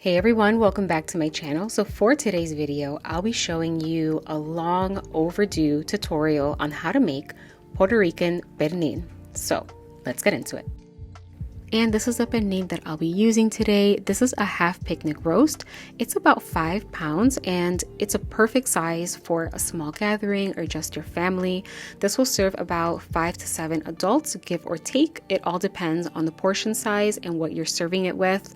Hey everyone, welcome back to my channel. So for today's video, I'll be showing you a long overdue tutorial on how to make Puerto Rican pernil. So let's get into it. And this is the pernil that I'll be using today. This is a half picnic roast. It's about 5 pounds and it's a perfect size for a small gathering or just your family. This will serve about 5 to 7 adults, give or take. It all depends on the portion size and what you're serving it with.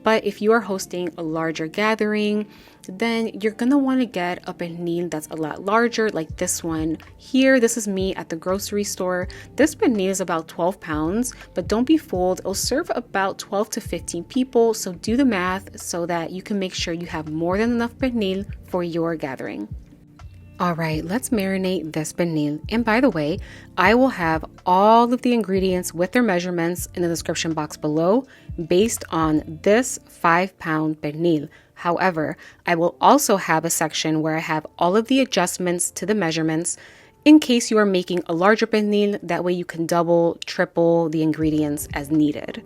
But if you are hosting a larger gathering, then you're gonna want to get a pernil that's a lot larger, like this one here. This is me at the grocery store. This pernil is about 12 pounds, but don't be fooled, it'll serve about 12 to 15 people, so do the math so that you can make sure you have more than enough pernil for your gathering. All right, let's marinate this pernil. And by the way, I will have all of the ingredients with their measurements in the description box below based on this 5-pound pernil. However, I will also have a section where I have all of the adjustments to the measurements in case you are making a larger pernil. That way you can double, triple the ingredients as needed.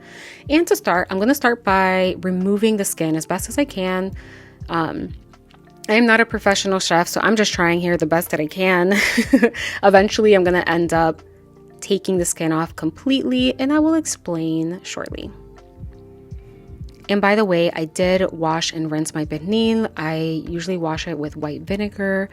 And to start, I'm going to start by removing the skin as best as I can. I am not a professional chef, so I'm just trying here the best that I can. Eventually, I'm going to end up taking the skin off completely, and I will explain shortly. And by the way, I did wash and rinse my pernil. I usually wash it with white vinegar.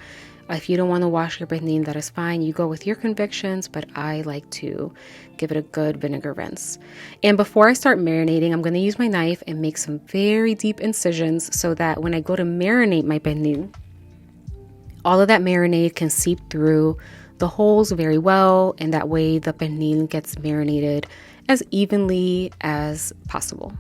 If you don't want to wash your pernil, that is fine. You go with your convictions, but I like to give it a good vinegar rinse. And before I start marinating, I'm going to use my knife and make some very deep incisions so that when I go to marinate my pernil, all of that marinade can seep through the holes very well, and that way the pernil gets marinated as evenly as possible.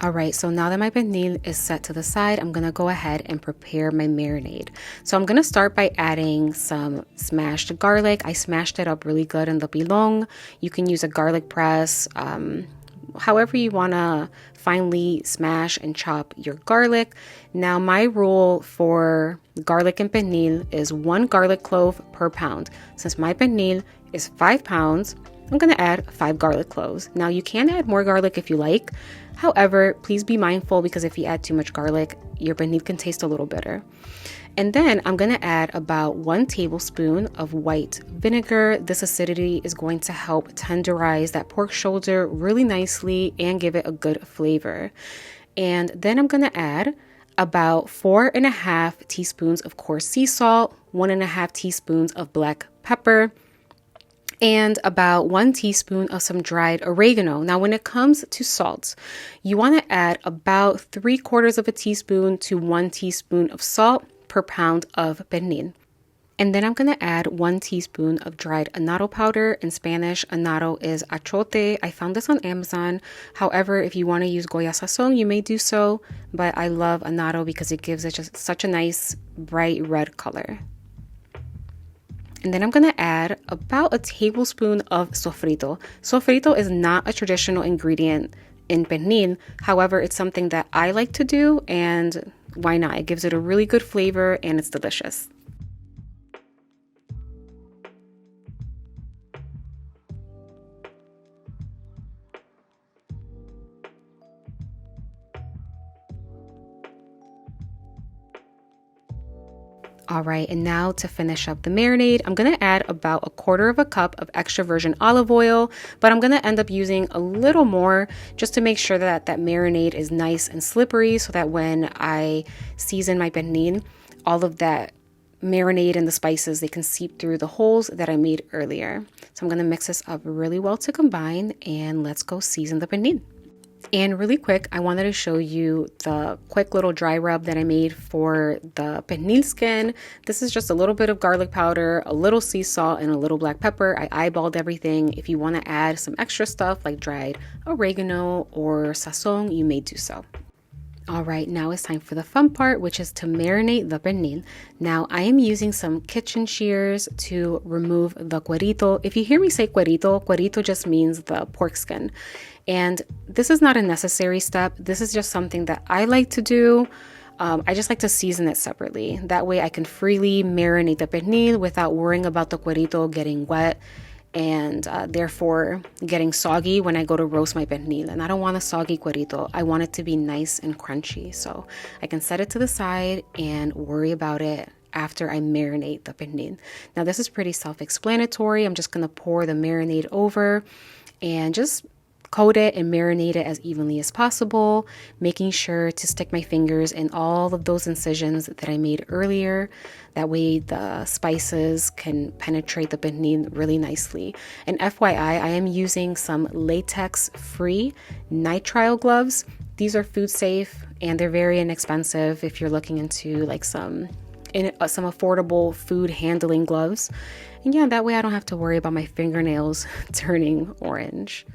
All right, so now that my pernil is set to the side, I'm gonna go ahead and prepare my marinade. So I'm gonna start by adding some smashed garlic. I smashed it up really good in the pilon. You can use a garlic press, however you wanna finely smash and chop your garlic. Now my rule for garlic and pernil is 1 garlic clove per pound. Since my pernil is 5 pounds, I'm gonna add 5 garlic cloves. Now you can add more garlic if you like. However, please be mindful because if you add too much garlic, your pernil can taste a little bitter. And then I'm gonna add about 1 tablespoon of white vinegar. This acidity is going to help tenderize that pork shoulder really nicely and give it a good flavor. And then I'm gonna add about 4.5 teaspoons of coarse sea salt, 1.5 teaspoons of black pepper, and about 1 teaspoon of some dried oregano. Now, when it comes to salt, you want to add about 3/4 of a teaspoon to 1 teaspoon of salt per pound of pernil. And then I'm going to add 1 teaspoon of dried annatto powder. In Spanish, annatto is achote. I found this on Amazon. However, if you want to use Goya sazon, you may do so. But I love annatto because it gives it just such a nice bright red color. And then I'm going to add about a tablespoon of sofrito. Sofrito is not a traditional ingredient in pernil. However, it's something that I like to do, and why not? It gives it a really good flavor and it's delicious. All right, and now to finish up the marinade, I'm gonna add about 1/4 cup of extra virgin olive oil, but I'm gonna end up using a little more just to make sure that that marinade is nice and slippery so that when I season my pernil, all of that marinade and the spices, they can seep through the holes that I made earlier. So I'm gonna mix this up really well to combine, and let's go season the pernil. And really quick, I wanted to show you the quick little dry rub that I made for the pernil skin. This is just a little bit of garlic powder, a little sea salt, and a little black pepper. I eyeballed everything. If you want to add some extra stuff like dried oregano or sazon, you may do so. All right, now it's time for the fun part, which is to marinate the pernil. Now, I am using some kitchen shears to remove the cuerito. If you hear me say cuerito, cuerito just means the pork skin. And this is not a necessary step. This is just something that I like to do. I just like to season it separately. That way I can freely marinate the pernil without worrying about the cuerito getting wet and therefore getting soggy when I go to roast my pernil. And I don't want a soggy cuerito. I want it to be nice and crunchy. So I can set it to the side and worry about it after I marinate the pernil. Now this is pretty self-explanatory. I'm just going to pour the marinade over and just coat it and marinate it as evenly as possible, making sure to stick my fingers in all of those incisions that I made earlier. That way the spices can penetrate the pernil really nicely. And FYI, I am using some latex-free nitrile gloves. These are food safe and they're very inexpensive if you're looking into like some affordable food handling gloves. And yeah, that way I don't have to worry about my fingernails turning orange.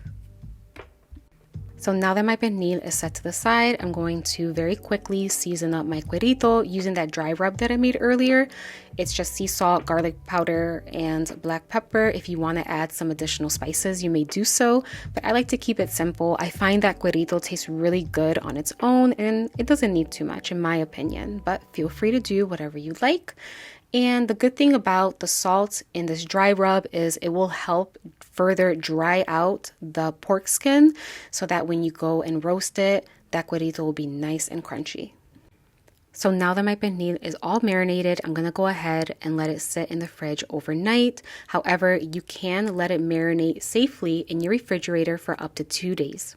So now that my pernil is set to the side, I'm going to very quickly season up my cuerito using that dry rub that I made earlier. It's just sea salt, garlic powder, and black pepper. If you want to add some additional spices, you may do so, but I like to keep it simple. I find that cuerito tastes really good on its own, and it doesn't need too much in my opinion, but feel free to do whatever you like. And the good thing about the salt in this dry rub is it will help further dry out the pork skin so that when you go and roast it, that cuerito will be nice and crunchy. So now that my pernil is all marinated, I'm going to go ahead and let it sit in the fridge overnight. However, you can let it marinate safely in your refrigerator for up to 2 days.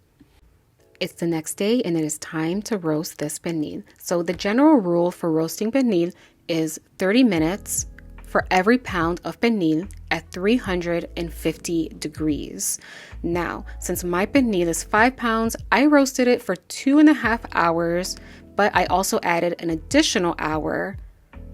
It's the next day and it is time to roast this pernil. So the general rule for roasting pernil is 30 minutes for every pound of pernil at 350 degrees. Now, since my pernil is 5 pounds, I roasted it for 2.5 hours, but I also added an additional hour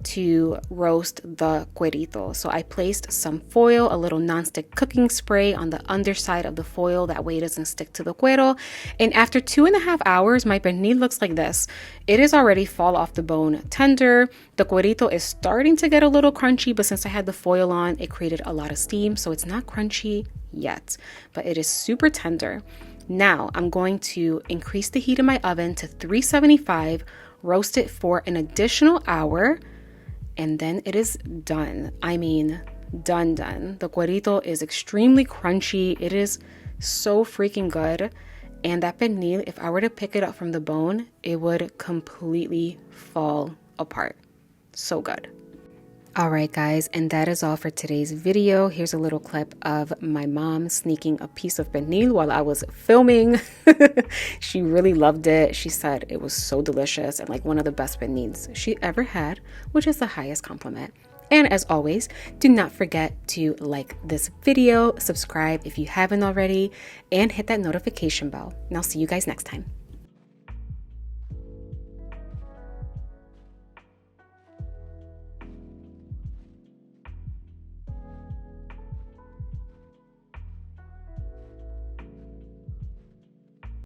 to roast the cuerito. So I placed some foil, a little nonstick cooking spray on the underside of the foil, that way it doesn't stick to the cuero. And after 2.5 hours, my pernil looks like this. It is already fall off the bone tender. The cuerito is starting to get a little crunchy, but since I had the foil on, it created a lot of steam, so it's not crunchy yet, but it is super tender. Now I'm going to increase the heat in my oven to 375, roast it for an additional hour, and then it is done. I mean, done. The cuerito is extremely crunchy. It is so freaking good. And that pernil, if I were to pick it up from the bone, it would completely fall apart. So good. All right, guys, and that is all for today's video. Here's a little clip of my mom sneaking a piece of pernil while I was filming. She really loved it. She said it was so delicious and like one of the best pernils she ever had, which is the highest compliment. And as always, do not forget to like this video, subscribe if you haven't already, and hit that notification bell. And I'll see you guys next time.